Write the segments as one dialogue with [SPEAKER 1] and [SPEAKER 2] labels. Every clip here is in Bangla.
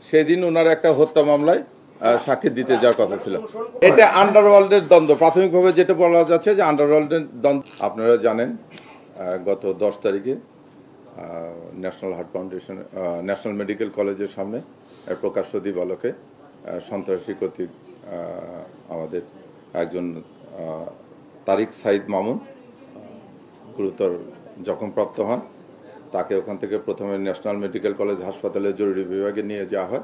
[SPEAKER 1] সেদিন ওনার একটা হত্যা মামলায় সাক্ষী দিতে যাওয়ার কথা ছিল। এটা আন্ডারওয়ার্ল্ডের দ্বন্দ্ব, প্রাথমিকভাবে যেটা বলা যাচ্ছে যে আন্ডারওয়ার্ল্ডের দ্বন্দ্ব। আপনারা জানেন গত 10 তারিখে national heart foundation national medical কলেজের সামনে প্রকাশ্য দিবালোকে সন্ত্রাসী কর্তৃক আমাদের একজন তারিক সাইদ মামুন গুরুতর জখমপ্রাপ্ত হন। তাকে ওখান থেকে প্রথমে ন্যাশনাল মেডিকেল কলেজ হাসপাতালে জরুরি বিভাগে নিয়ে যাওয়া হয়।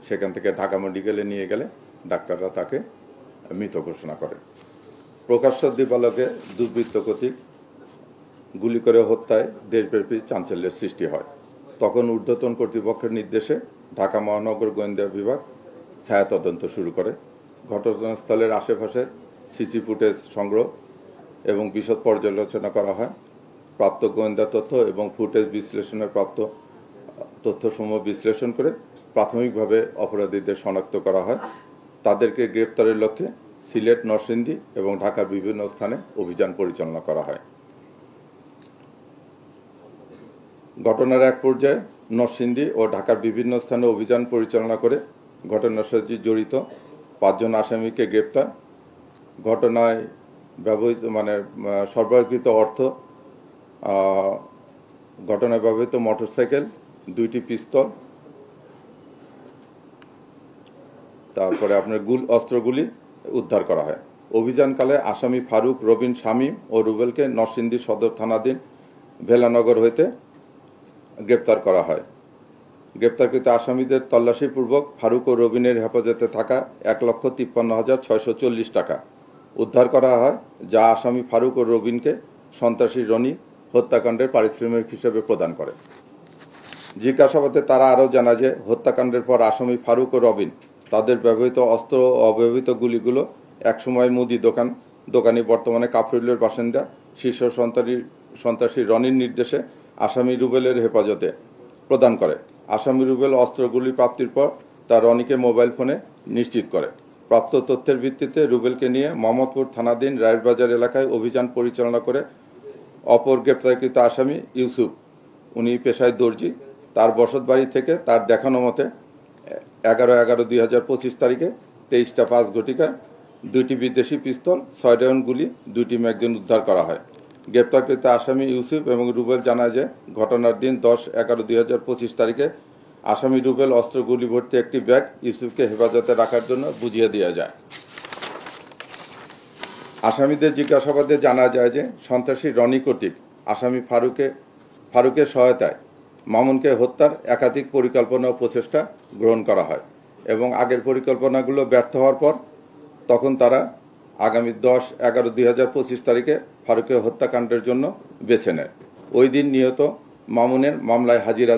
[SPEAKER 1] সেখান থেকে ঢাকা মেডিকেলে নিয়ে গেলে ডাক্তাররা তাকে মৃত ঘোষণা করে। প্রকাশ্য দিবালোকে দুর্বৃত্ত কর্তৃক গুলি করে হত্যায় দেশব্যাপী চাঞ্চল্যের সৃষ্টি হয়। তখন ঊর্ধ্বতন কর্তৃপক্ষের নির্দেশে ঢাকা মহানগর গোয়েন্দা বিভাগ ছায়া তদন্ত শুরু করে। ঘটনাস্থলের আশেপাশে সিসি ফুটেজ সংগ্রহ এবং বিশদ পর্যালোচনা করা হয়। প্রাপ্ত গোয়েন্দা তথ্য এবং ফুটেজ বিশ্লেষণের প্রাপ্ত তথ্যসমূহ বিশ্লেষণ করে প্রাথমিকভাবে অপরাধীদের শনাক্ত করা হয়। তাদেরকে গ্রেপ্তারের লক্ষ্যে সিলেট, নরসিংদী এবং ঢাকার বিভিন্ন স্থানে অভিযান পরিচালনা করা হয়। ঘটনার এক পর্যায়ে নরসিংদী ও ঢাকার বিভিন্ন স্থানে অভিযান পরিচালনা করে ঘটনার সাথে জড়িত 5 জন আসামিকে গ্রেপ্তার। ঘটনায় ব্যবহৃত সরবরাহকৃত অর্থ, ঘটনায় ব্যবহৃত মোটরসাইকেল, 2টি পিস্তল, তারপরে আপনার অস্ত্রগুলি উদ্ধার করা হয়। অভিযানকালে আসামি ফারুক, রবিন, শামীম ও রুবেলকে নরসিংদী সদর থানাধীন ভেলানগর হইতে গ্রেপ্তার করা হয়। গ্রেপ্তারকৃত আসামিদের তল্লাশিপূর্বক ফারুক ও রবিনের হেফাজতে থাকা 1,53,640 টাকা উদ্ধার করা হয়, যা আসামি ফারুক ও রবিনকে সন্ত্রাসী রনি হত্যাকাণ্ডের পারিশ্রমিক হিসেবে প্রদান করে। জিজ্ঞাসাবাদে তারা আরও জানায় যে হত্যাকাণ্ডের পর আসামি ফারুক ও রবিন তাদের ব্যবহৃত অস্ত্র ও অব্যবহৃত গুলিগুলো একসময় মুদি দোকানি বর্তমানে কাফরুলের বাসিন্দা শীর্ষ সন্ত্রাসী রনির নির্দেশে আসামি রুবেলের হেফাজতে প্রদান করে। আসামি রুবেল অস্ত্রগুলি প্রাপ্তির পর তা রনিকে মোবাইল ফোনে নিশ্চিত করে। প্রাপ্ত তথ্যের ভিত্তিতে রুবেলকে নিয়ে মোহাম্মদপুর থানাধীন রায়েরবাজার এলাকায় অভিযান পরিচালনা করে অপর গ্রেপ্তারকৃত আসামি ইউসুফ, উনি পেশায় দর্জি, তার বসতবাড়ি থেকে তার দেখানো মতে 11/11/2025 তারিখে 23টা 5 ঘটিকায় 2টি বিদেশি পিস্তল, 6 রাউন্ড গুলি, 2টি ম্যাগাজিন উদ্ধার করা হয়। গ্রেপ্তারকৃত আসামি ইউসুফ এবং রুবেল জানায় যে ঘটনার দিন 10/11/2025 তারিখে আসামি রুবেল অস্ত্রগুলি ভর্তি একটি ব্যাগ ইউসুফকে হেফাজতে রাখার জন্য বুঝিয়ে দেওয়া যায়। আসামিদের জিজ্ঞাসাবাদে জানা যায় যে সন্ত্রাসী রনি কর্তৃক আসামি ফারুকের সহায়তায় মামুনকে হত্যার একাধিক পরিকল্পনা ও প্রচেষ্টা গ্রহণ করা হয় এবং আগের পরিকল্পনাগুলো ব্যর্থ হওয়ার পর তখন তারা আগামী 10/11/2025 তারিখে ফারুকের হত্যাকাণ্ডের জন্য বেছে নেয়। ওই দিন নিহত মামুনের মামলায় হাজিরা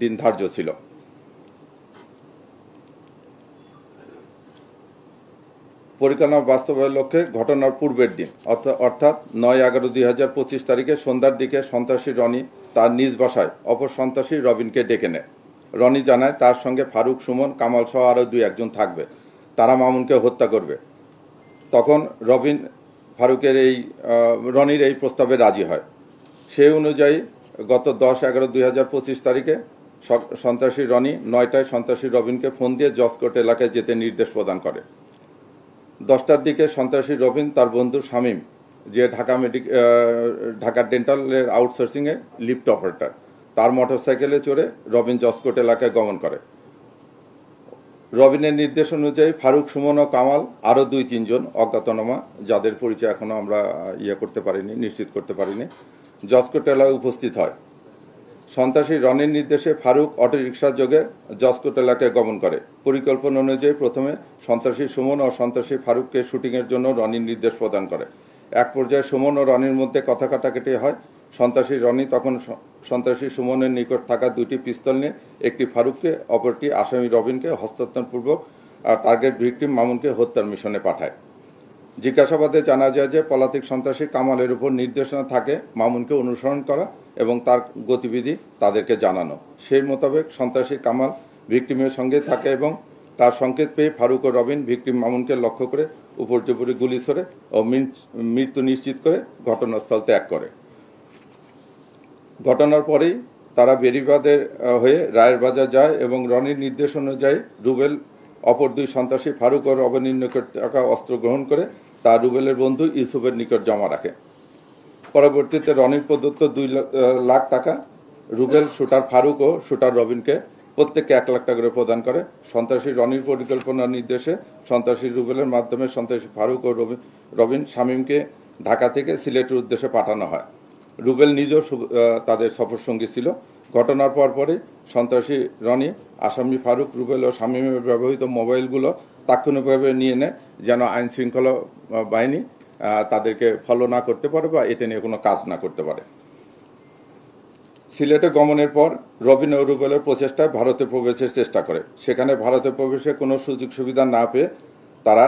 [SPEAKER 1] দিন ধার্য ছিল। পরিকল্পনা বাস্তবায়নের লক্ষ্যে ঘটনার পূর্বের দিন অর্থাৎ 9/11/2025 তারিখে সন্ধ্যার দিকে সন্ত্রাসী রনি তার নিজ বাসায় অপর সন্ত্রাসী রবিনকে ডেকে নেয়। রনি জানায় তার সঙ্গে ফারুক, সুমন, কামাল সহ আরও 2-1 থাকবে, তারা মামুনকে হত্যা করবে। তখন রবিন রনির এই প্রস্তাবে রাজি হয়। সেই অনুযায়ী গত 10/11/2025 তারিখে সন্ত্রাসী রনি 9টায় সন্ত্রাসী রবিনকে ফোন দিয়ে জসকোট এলাকায় যেতে নির্দেশ প্রদান করে। 10টার দিকে সন্ত্রাসী রবিন তার বন্ধু শামীম, যে ঢাকা ডেন্টালের আউটসোর্সিংয়ে লিফট অপারেটর, তার মোটরসাইকেলে চড়ে রবিন জসকোট এলাকায় গমন করে। রবিনের নির্দেশ অনুযায়ী ফারুক, সুমন ও কামাল আরও 2-3 জন অজ্ঞাতনামা, যাদের পরিচয় এখনো আমরা নিশ্চিত করতে পারিনি, জসকোট এলাকায় উপস্থিত হয়। সন্ত্রাসী রনির নির্দেশে ফারুক অটোরিকশা যোগে জসকোট এলাকায় গমন করে। পরিকল্পনা অনুযায়ী প্রথমে সন্ত্রাসী সুমন ও সন্ত্রাসী ফারুককে শুটিংয়ের জন্য রনির নির্দেশ প্রদান করে। এক পর্যায়ে সুমন ও রনির মধ্যে কথা কাটাকাটি হয়। সন্ত্রাসী রনি তখন সন্ত্রাসী সুমনের নিকট থাকা 2টি পিস্তল নিয়ে একটি ফারুককে, অপরটি আসামি রবিনকে হস্তান্তরপূর্বক টার্গেট ভিকটিম মামুনকে হত্যার মিশনে পাঠায়। জিজ্ঞাসাবাদে জানা যায় যে পলাতক সন্ত্রাসী কামালের উপর নির্দেশনা থাকে মামুনকে অনুসরণ করা এবং তার গতিবিধি তাদেরকে জানানো। সেই মোতাবেক সন্ত্রাসী কামাল ভিকটিমের সঙ্গে থাকে এবং তার সংকেত পেয়ে ফারুক ও রবিন ভিকটিম মামুনকে লক্ষ্য করে উপর্যুপরি গুলি ছোড়ে ও মৃত্যু নিশ্চিত করে ঘটনাস্থল ত্যাগ করে। ঘটনার পরেই তারা বেরিবাদের হয়ে রায়ের বাজার যায় এবং রনির নির্দেশ অনুযায়ী রুবেল অপর দুই সন্ত্রাসী ফারুক ও রবিনের নিকট টাকা অস্ত্র গ্রহণ করে তা রুবেলের বন্ধু ইউসুফের নিকট জমা রাখে। পরবর্তীতে রনির প্রদত্ত 2 লাখ টাকা রুবেল, শুটার ফারুক ও শুটার রবিনকে প্রত্যেককে 1 লাখ টাকা করে প্রদান করে। সন্ত্রাসী রনির পরিকল্পনার নির্দেশে সন্ত্রাসী রুবেলের মাধ্যমে সন্ত্রাসী ফারুক ও রবিন শামীমকে ঢাকা থেকে সিলেটের উদ্দেশ্যে পাঠানো হয়। রুবেল নিজেও তাদের সফরসঙ্গী ছিল। ঘটনার পরপরই সন্ত্রাসী রনি আসামি ফারুক, রুবেল ও শামীমের ব্যবহৃত মোবাইলগুলো তাৎক্ষণিকভাবে নিয়ে নেয়, যেন আইন শৃঙ্খলা বাহিনী তাদেরকে ফলো না করতে পারে বা এটা নিয়ে কোনো কাজ না করতে পারে। সিলেটে গমনের পর রবিন ও রুবেলের প্রচেষ্টায় ভারতে প্রবেশের চেষ্টা করে। সেখানে ভারতে প্রবেশের কোনো সুযোগ সুবিধা না পেয়ে তারা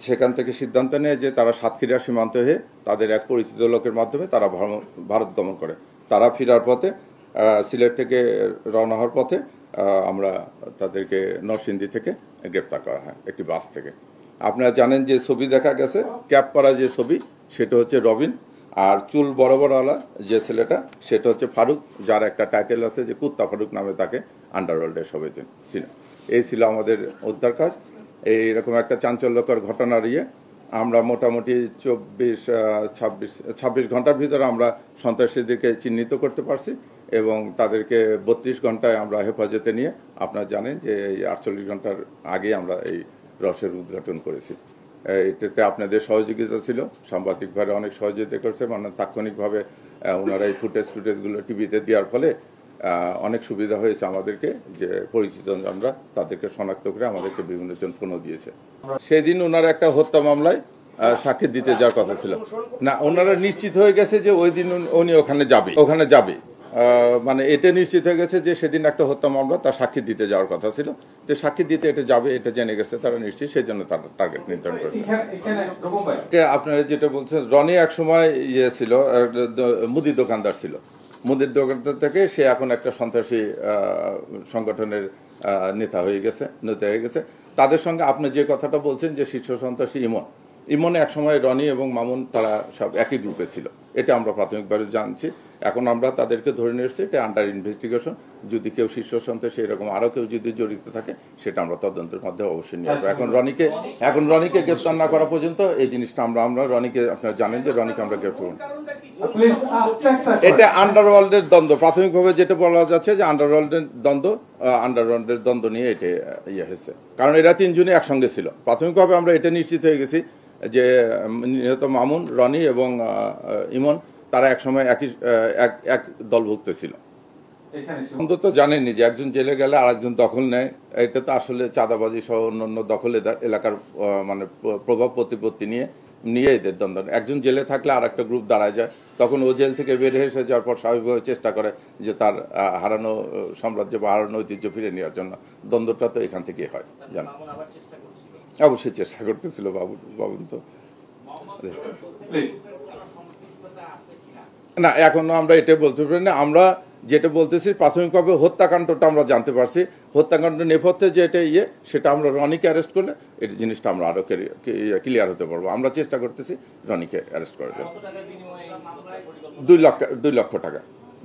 [SPEAKER 1] সেখান থেকে সিদ্ধান্ত নেয় যে তারা সাতক্ষীরা সীমান্ত হয়ে তাদের এক পরিচিত লোকের মাধ্যমে তারা ভারত গমন করে। তারা ফেরার পথে সিলেট থেকে রওনা হওয়ার পথে আমরা তাদেরকে নরসিংদী থেকে গ্রেপ্তার করা হয় একটি বাস থেকে। আপনারা জানেন যে ছবি দেখা গেছে, ক্যাপ পরা যে ছবি সেটা হচ্ছে রবিন, আর চুল বড় বড়ওয়ালা যে ছেলেটা সেটা হচ্ছে ফারুক, যার একটা টাইটেল আছে যে কুত্তা ফারুক নামে তাকে আন্ডারওয়ার্ল্ডের সবাই ছিল। এই ছিল আমাদের উদ্ধার কাজ। এইরকম একটা চাঞ্চল্যকর ঘটনার আমরা মোটামুটি 26 ঘন্টার ভিতরে আমরা সন্ত্রাসীদেরকে চিহ্নিত করতে পারছি এবং তাদেরকে 32 ঘন্টায় আমরা হেফাজতে নিয়ে, আপনারা জানেন যে এই 48 ঘন্টার আগে আমরা এই রসের উদ্ঘাটন করেছি। এটাতে আপনাদের সহযোগিতা ছিল, সাংবাদিক ভাইরা অনেক সহযোগিতা করছে, মানে তাৎক্ষণিকভাবে ওনারা এই ফুটেজগুলো টিভিতে দেওয়ার ফলে অনেক সুবিধা হয়েছে আমাদেরকে, যে পরিচিত জনরা তাদেরকে শনাক্ত করে আমাদেরকে বিভিন্ন জন ফোনও দিয়েছে। সেদিন ওনারা একটা হত্যা মামলায় সাক্ষী দিতে যাওয়ার কথা ছিল না, ওনারা নিশ্চিত হয়ে গেছে যে ওই দিন উনি ওখানে যাবে, মানে এটা নিশ্চিত হয়ে গেছে যে সেদিন একটা হত্যা মামলা তার সাক্ষী দিতে যাওয়ার কথা ছিল, যে সাক্ষী দিতে এটা যাবে এটা জেনে গেছে তারা নিশ্চিত, সেই জন্য তারা টার্গেট নির্ধারণ করেছে। আপনারা যেটা বলছেন, রনি এক সময় ছিল মুদির দোকানদার ছিল, মুদির দোকানদার থেকে সে এখন একটা সন্ত্রাসী সংগঠনের নেতা হয়ে গেছে। তাদের সঙ্গে আপনি যে কথাটা বলছেন যে শীর্ষ সন্ত্রাসী ইমন এক সময় রনি এবং মামুন তারা সব একই গ্রুপে ছিল, এটা আমরা প্রাথমিকভাবে জানছি। এখন আমরা তাদেরকে ধরে নিয়ে এসেছি, এটা আন্ডার ইনভেস্টিগেশন। যদি কেউ শীর্ষ সন্ত্রাসী এরকম আরো কেউ যদি জড়িত থাকে সেটা আমরা তদন্তের মধ্যে অবশ্যই নিয়ে আসবো। এখন রনিকে গ্রেফতার না করা পর্যন্ত এই জিনিসটা আমরা রনিকে, আপনারা জানেন যে রনিকে আমরা গ্রেফতার করব। এটা আন্ডারওয়ার্ল্ডের দ্বন্দ্ব, প্রাথমিকভাবে যেটা বলা যাচ্ছে যে আন্ডারওয়ার্ল্ডের দ্বন্দ্ব নিয়ে এটা হয়েছে, কারণ এরা তিনজনই একসঙ্গে ছিল। প্রাথমিকভাবে আমরা এটা নিশ্চিত হয়ে গেছি যে নিহত মামুন, রনি এবং ইমন তারা একসময় এক দলভুক্ত ছিল। অন্তত জানেননি যে একজন জেলে গেলে আরেকজন দখল নেয়, এটা তো আসলে চাঁদাবাজি সহ অন্যান্য দখলেদার এলাকার মানে প্রভাব প্রতিপত্তি নিয়ে এদের দ্বন্দ্ব। একজন জেলে থাকলে আর একটা গ্রুপ দাঁড়ায় যায়, তখন ও জেল থেকে বের এসে যাওয়ার পর স্বাভাবিকভাবে চেষ্টা করে যে তার হারানো সাম্রাজ্য বা হারানো ঐতিহ্য ফিরে নেওয়ার জন্য। দ্বন্দ্বটা তো এখান থেকেই হয়, জানো। অবশ্যই চেষ্টা করতেছিল বাবুন তো না, এখনো আমরা এটা বলতে পারি না। আমরা যেটা বলতেছি প্রাথমিকভাবে হত্যাকাণ্ডটা আমরা জানতে পারছি, হত্যাকাণ্ড নেপথ্যে যে এটা সেটা আমরা রনিকে অ্যারেস্ট করলে এই জিনিসটা আমরা আরো ক্লিয়ার হতে পারবো। আমরা চেষ্টা করতেছি রনিকে অ্যারেস্ট করার জন্য। 2 লক্ষ টাকা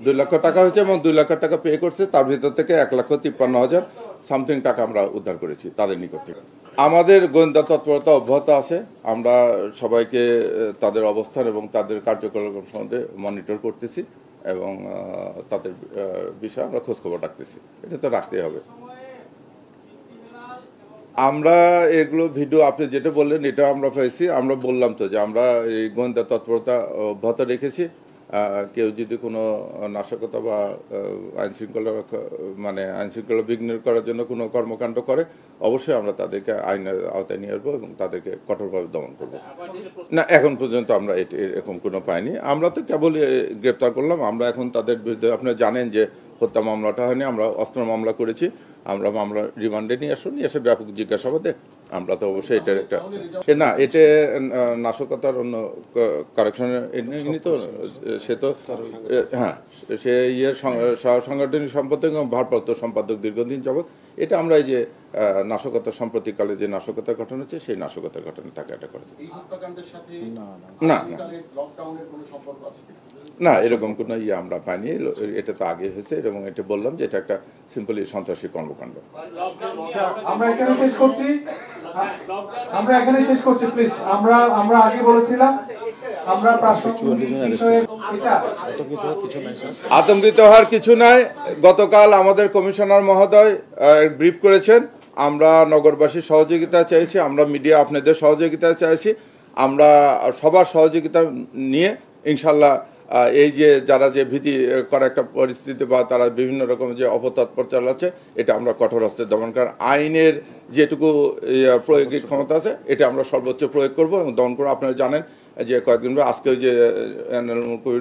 [SPEAKER 1] 2 লক্ষ টাকা হয়েছে এবং 2 লক্ষ টাকা পে করছে, তার ভিতর থেকে 1,53,000 সামথিং টাকা আমরা উদ্ধার করেছি তাদের নিকট থেকে। আমাদের গোয়েন্দা তৎপরতা অব্যাহত আছে, আমরা সবাইকে তাদের অবস্থান এবং তাদের কার্যকলাপ সম্বন্ধে মনিটর করতেছি এবং তাদের বিষয়ে আমরা খোঁজখবর রাখতেছি, এটা তো রাখতেই হবে। আমরা এগুলো ভিডিও আপনি যেটা বললেন এটা আমরা পেয়েছি, আমরা বললাম তো যে আমরা এই গোয়েন্দা তৎপরতা অব্যাহত রেখেছি। কেউ যদি কোনো নাশকতা বা আইনশৃঙ্খলা বিঘ্ন করার জন্য কোনো কর্মকাণ্ড করে অবশ্যই আমরা তাদেরকে আইনের আওতায় নিয়ে আসবো এবং তাদেরকে কঠোরভাবে দমন করবো। না, এখন পর্যন্ত আমরা এরকম কোনো পাইনি, আমরা তো কেবল গ্রেপ্তার করলাম। আমরা এখন তাদের বিরুদ্ধে, আপনারা জানেন যে হত্যা মামলাটা হয়নি, আমরা অস্ত্র মামলা করেছি। আমরা মামলা রিমান্ডে নিয়ে এসে ব্যাপক জিজ্ঞাসাবাদে আমরা তো অবশ্যই এটার একটা না, এটা নাশকতার অন্য কারেকশনের তো সে তো হ্যাঁ, সে সাংগঠনিক সম্পাদক এবং ভারপ্রাপ্ত সম্পাদক দীর্ঘদিন যাবৎ এটা আমরা এই যে নাশকতা সাম্প্রতিককালে যে নাশকতার ঘটনা হচ্ছে সেই নাশকতার ঘটনা তাকে এটা করেছে।
[SPEAKER 2] এই হত্যাকাণ্ডের সাথে
[SPEAKER 1] না
[SPEAKER 2] লকডাউনের কোনো সম্পর্ক আছে?
[SPEAKER 1] না, এরকম কোনো আমরা পাইনি। এটা তো আগে হয়েছে এবং এটা বললাম যে এটা একটা সিম্পলি সন্ত্রাসী কর্মকাণ্ড।
[SPEAKER 3] আমরা এখানে শেষ করছি প্লিজ। আমরা আগে বলেছিলাম আমরা
[SPEAKER 1] আতঙ্কিত হওয়ার কিছু নাই। গতকাল আমাদের কমিশনার মহোদয় ব্রিফ করেছেন। আমরা নগরবাসীর সহযোগিতা চাইছি, আমরা মিডিয়া আপনাদের সহযোগিতা চাইছি, আমরা সবার সহযোগিতা নিয়ে ইনশাল্লাহ এই যে যারা যে ভীতি করা একটা পরিস্থিতি বা তারা বিভিন্ন রকম যে অপতৎপর চালাচ্ছে এটা আমরা কঠোর হস্তে দমন করার আইনের যেটুকু প্রয়োগের ক্ষমতা আছে এটা আমরা সর্বোচ্চ প্রয়োগ করব এবং দমন করবো। আপনারা জানেন যে কয়েকদিন পর আজকে ওই যে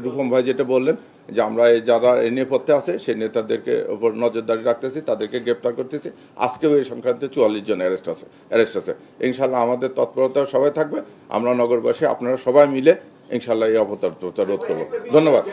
[SPEAKER 1] রূপম ভাই যেটা বললেন যে আমরা যারা এই নেপথ্যে আছে সেই নেতাদেরকে ওপর নজরদারি রাখতেছি, তাদেরকে গ্রেপ্তার করতেছি। আজকেও এই সংক্রান্তে 44 জন অ্যারেস্ট আছে। ইনশাল্লাহ আমাদের তৎপরতা সবাই থাকবে। আমরা নগরবাসী আপনারা সবাই মিলে ইনশাল্লাহ এই অপতৎপরতা রোধ করবো। ধন্যবাদ।